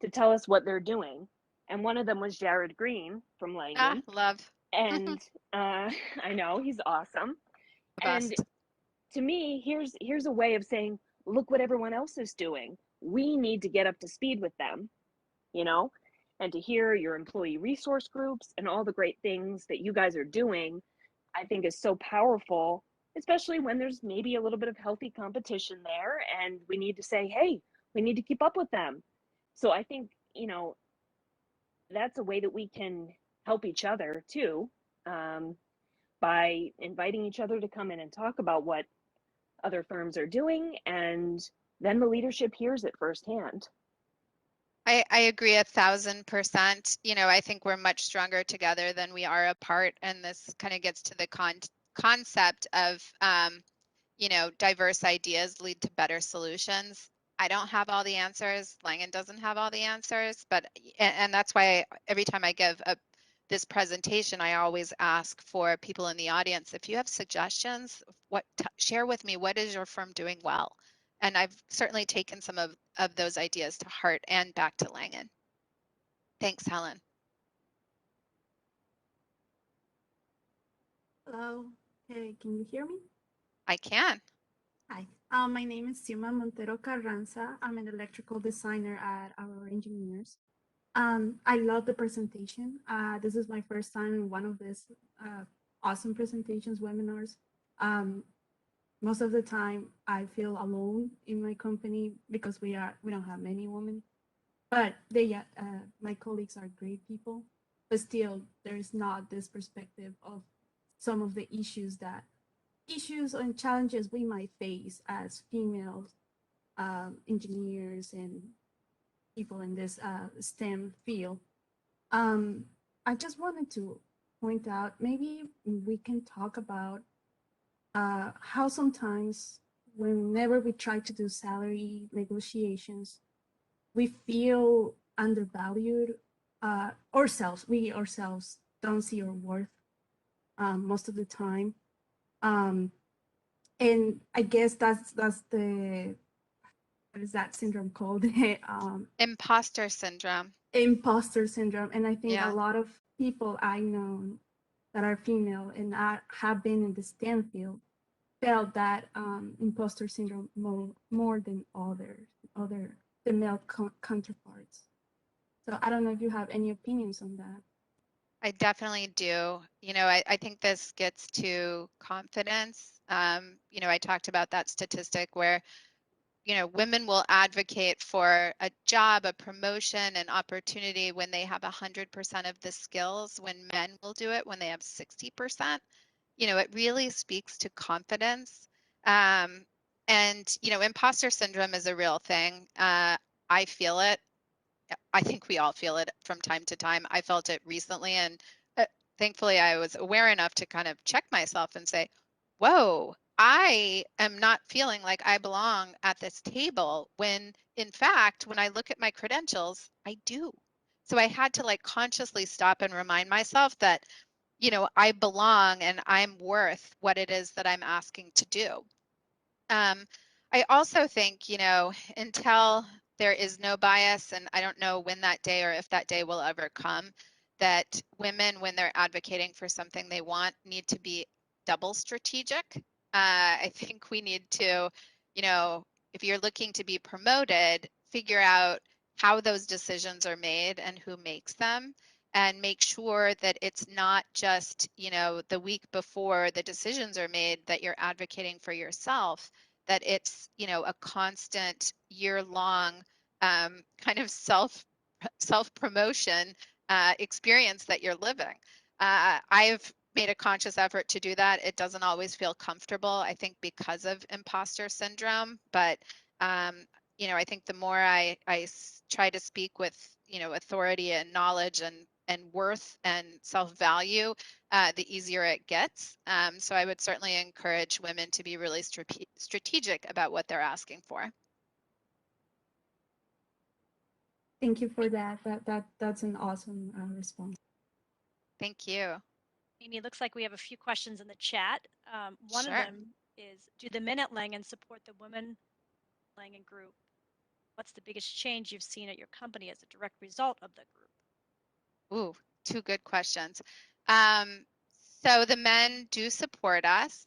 to tell us what they're doing. And one of them was Jared Green from Langan. Love. And I know, he's awesome. The best. And to me, here's a way of saying, look what everyone else is doing. We need to get up to speed with them, and to hear your employee resource groups and all the great things that you guys are doing, I think is so powerful, especially when there's maybe a little bit of healthy competition there, and we need to say, hey, we need to keep up with them. So I think, that's a way that we can help each other too, by inviting each other to come in and talk about what other firms are doing, and then the leadership hears it firsthand. I agree 1,000%. I think we're much stronger together than we are apart. And this kind of gets to the concept of, diverse ideas lead to better solutions. I don't have all the answers. Langan doesn't have all the answers, and that's why every time I give this presentation, I always ask for people in the audience, if you have suggestions, share with me, what is your firm doing well? And I've certainly taken some of those ideas to heart and back to Langan. Thanks, Helen. Hello. Hey, can you hear me? I can. Hi. My name is Sima Montero Carranza. I'm an electrical designer at our engineers. I love the presentation. This is my first time in one of these awesome presentations, webinars. Most of the time, I feel alone in my company because we don't have many women. But my colleagues are great people. But still, there is not this perspective of some of the issues and challenges we might face as female engineers and people in this STEM field. I just wanted to point out, maybe we can talk about how sometimes whenever we try to do salary negotiations, we feel undervalued ourselves. We ourselves don't see our worth most of the time. And I guess that's the what is that syndrome called? Imposter syndrome. Imposter syndrome. And I think a Yeah. lot of people I know that are female and have been in the STEM field felt that imposter syndrome more than other the male counterparts. So I don't know if you have any opinions on that. I definitely do. I think this gets to confidence. I talked about that statistic where, women will advocate for a job, a promotion, an opportunity when they have 100% of the skills, when men will do it when they have 60%. It really speaks to confidence. And imposter syndrome is a real thing. I feel it. I think we all feel it from time to time. I felt it recently, and thankfully I was aware enough to kind of check myself and say, whoa, I am not feeling like I belong at this table, when in fact, when I look at my credentials, I do. So I had to like consciously stop and remind myself that, I belong and I'm worth what it is that I'm asking to do. I also think, until there is no bias, and I don't know when that day or if that day will ever come, that women, when they're advocating for something they want, need to be double strategic. I think we need to, if you're looking to be promoted, figure out how those decisions are made and who makes them, and make sure that it's not just, the week before the decisions are made that you're advocating for yourself, that it's, a constant year-long kind of self-promotion experience that you're living. I've made a conscious effort to do that. It doesn't always feel comfortable, I think, because of imposter syndrome. But I think the more I try to speak with, authority and knowledge and worth and self-value, the easier it gets. So I would certainly encourage women to be really strategic about what they're asking for. Thank you for that. That's an awesome response. Thank you. Mimi, it looks like we have a few questions in the chat. One Sure. of them is, do the men at Langan support the women Langan group? What's the biggest change you've seen at your company as a direct result of the group? Ooh, two good questions. So the men do support us.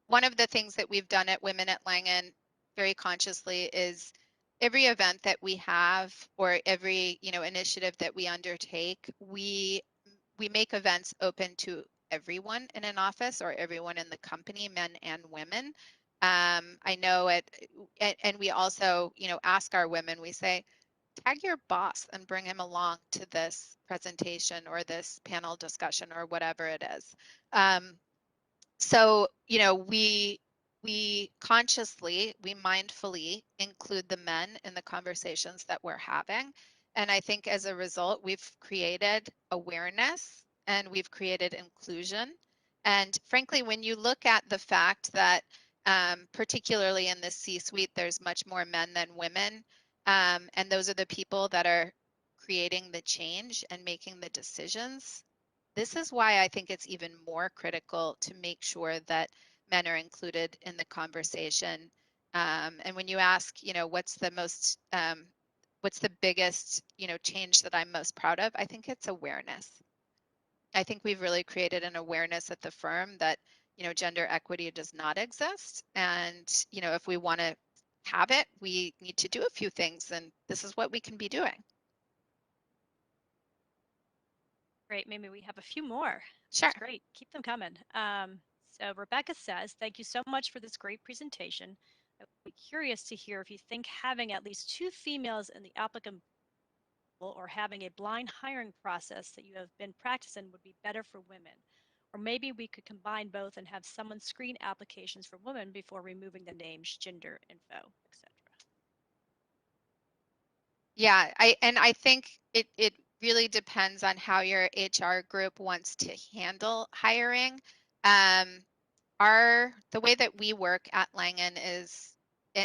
One of the things that we've done at Women at Langan very consciously is every event that we have, or every initiative that we undertake, we make events open to everyone in an office or everyone in the company, men and women. I know it, and we also ask our women, we say, tag your boss and bring him along to this presentation or this panel discussion or whatever it is. So, we consciously, we mindfully include the men in the conversations that we're having. And I think as a result, we've created awareness and we've created inclusion. And frankly, when you look at the fact that particularly in the C-suite, there's much more men than women, and those are the people that are creating the change and making the decisions. This is why I think it's even more critical to make sure that men are included in the conversation. And when you ask, what's the biggest, change that I'm most proud of? I think it's awareness. I think we've really created an awareness at the firm that, gender equity does not exist. And, if we want to have it, we need to do a few things, and this is what we can be doing. Great. Maybe we have a few more. Sure. That's great. Keep them coming. So Rebecca says, thank you so much for this great presentation. I would be curious to hear if you think having at least 2 females in the applicant pool or having a blind hiring process that you have been practicing would be better for women. Or maybe we could combine both and have someone screen applications for women before removing the names, gender info, etc. Yeah, I think it really depends on how your HR group wants to handle hiring. The way that we work at Langan is,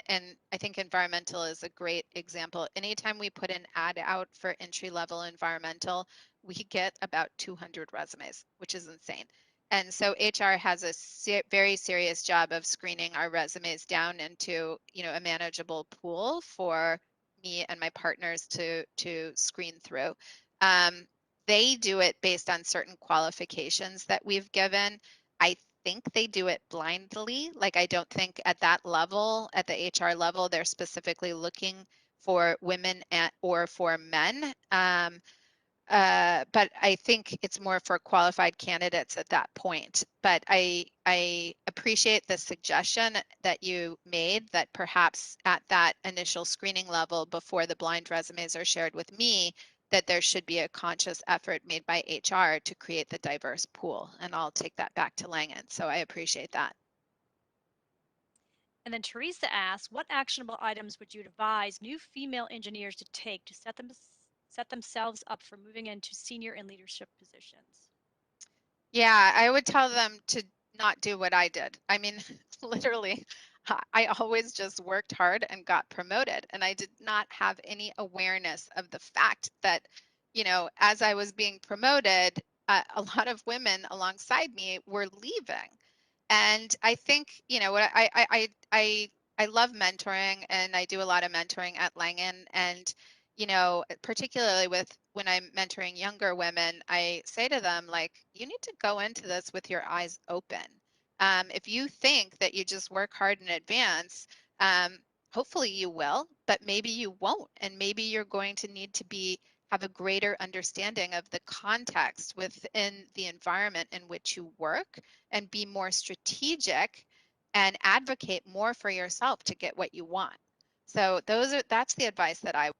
and I think environmental is a great example. Anytime we put an ad out for entry-level environmental, we get about 200 resumes, which is insane. And so HR has a very serious job of screening our resumes down into, a manageable pool for me and my partners to screen through. They do it based on certain qualifications that we've given. I think they do it blindly. Like, I don't think at that level, at the HR level, they're specifically looking for women or for men. But I think it's more for qualified candidates at that point. But I appreciate the suggestion that you made that perhaps at that initial screening level before the blind resumes are shared with me, that there should be a conscious effort made by HR to create the diverse pool. And I'll take that back to Langan. So I appreciate that. And then Teresa asks, what actionable items would you advise new female engineers to take to set themselves up for moving into senior and leadership positions? Yeah, I would tell them to not do what I did. I mean, literally, I always just worked hard and got promoted. And I did not have any awareness of the fact that, as I was being promoted, a lot of women alongside me were leaving. And I think, what I love mentoring, and I do a lot of mentoring at Langan. And, particularly with when I'm mentoring younger women, I say to them, like, you need to go into this with your eyes open. If you think that you just work hard in advance, hopefully you will, but maybe you won't. And maybe you're going to need to have a greater understanding of the context within the environment in which you work and be more strategic and advocate more for yourself to get what you want. So that's the advice that I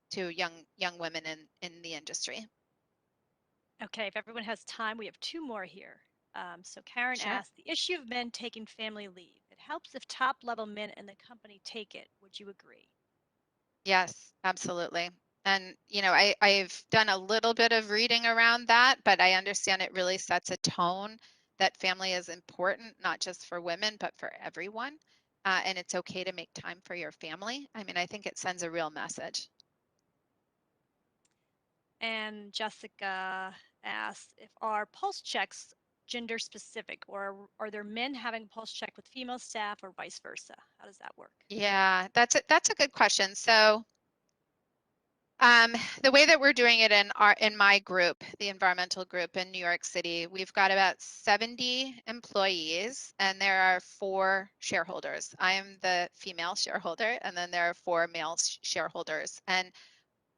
to young women in the industry. Okay, if everyone has time, we have 2 more here. So Karen Sure. asked, the issue of men taking family leave. It helps if top level men in the company take it. Would you agree? Yes, absolutely. And I've done a little bit of reading around that, but I understand it really sets a tone that family is important, not just for women, but for everyone. And it's okay to make time for your family. I mean, I think it sends a real message. And Jessica asked, if our pulse checks gender specific, or are there men having a pulse check with female staff or vice versa? How does that work? Yeah, that's a good question. So the way that we're doing it in my group, the environmental group in New York City, we've got about 70 employees, and there are 4 shareholders. I am the female shareholder, and then there are 4 male shareholders. And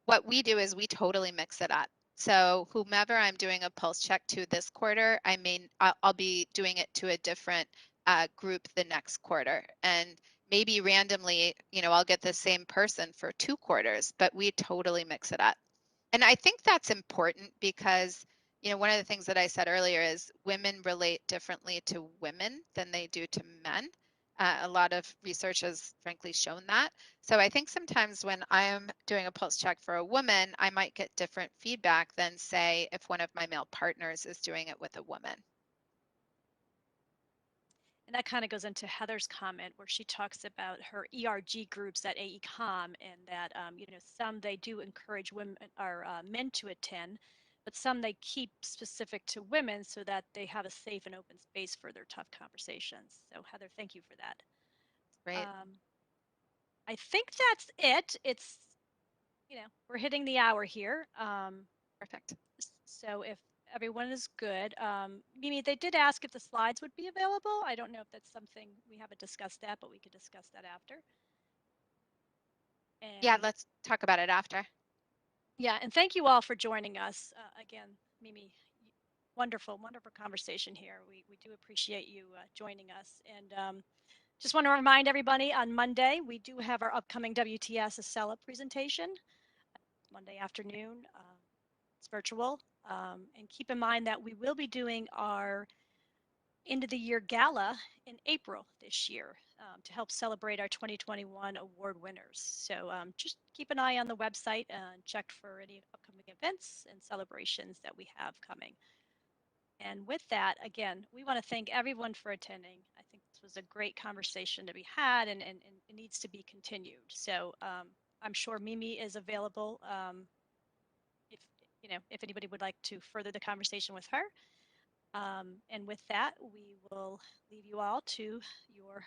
what we do is we totally mix it up. So whomever I'm doing a pulse check to this quarter, I'll be doing it to a different group the next quarter. And maybe randomly, I'll get the same person for 2 quarters, but we totally mix it up. And I think that's important because, one of the things that I said earlier is women relate differently to women than they do to men. A lot of research has frankly shown that. So I think sometimes when I'm doing a pulse check for a woman, I might get different feedback than, say, if one of my male partners is doing it with a woman. And that kind of goes into Heather's comment where she talks about her ERG groups at AECOM, and that some they do encourage women or men to attend, but some they keep specific to women so that they have a safe and open space for their tough conversations. So Heather, thank you for that. Great. I think that's it. It's we're hitting the hour here. Perfect. So if everyone is good, Mimi, they did ask if the slides would be available. I don't know if that's something we haven't discussed that, but we could discuss that after. Yeah, And let's talk about it after. yeah, and thank you all for joining us. Again, Mimi, wonderful, wonderful conversation here. We do appreciate you joining us. And just want to remind everybody on Monday, we do have our upcoming WTS Acela presentation, Monday afternoon. It's virtual. And keep in mind that we will be doing our end of the year gala in April this year to help celebrate our 2021 award winners. So just keep an eye on the website and check for any upcoming events and celebrations that we have coming. And with that, again, we want to thank everyone for attending. I think this was a great conversation to be had, and it needs to be continued. So I'm sure Mimi is available if if anybody would like to further the conversation with her. And with that, we will leave you all to your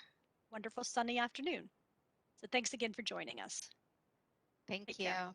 wonderful sunny afternoon. So thanks again for joining us. Thank Take you. care.